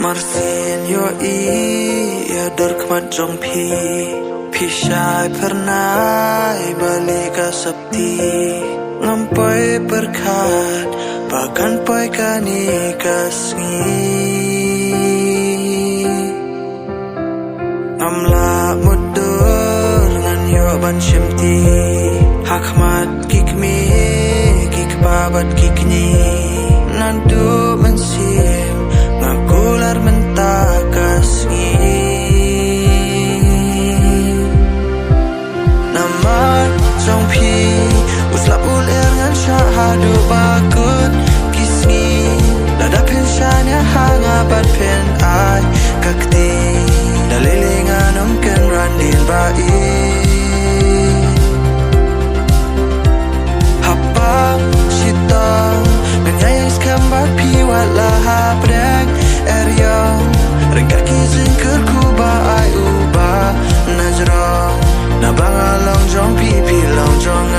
Marsin yo ya dorkmat jong pi syai pernah balik ke septi ngampai berkat bahkan pai kani kasngi amla mudur ngan yo ban shimti hakmat kikmi kikbabat kikni nandu mensim ngakular mentakasngi nama jong pi usla uler ngan syahadu bakut kisni lada pensyanya hanga bat pen ai kakti dalilingan omken randin bai hapang sitang nganyayang skambat pi walaha prek eryang ringkat kizin kerkuba ai uba najrong nabangalong jong pi long jong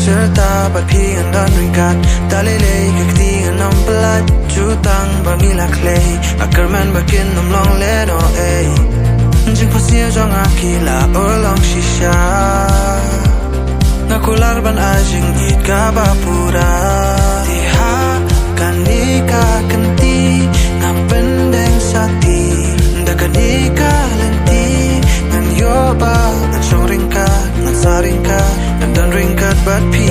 serta bat pi ngan ringkat dalilei kakti ngan pelat jutang bangilak lei akarman bakin long le no jing pasia jong akila olong shisha nakular ban ajing it kabapura tiha kanika kenti ngapendeng sati dakanika lenti ngan yoba ngan song ringkat ngan saringkat ngan dan ringkat bat pi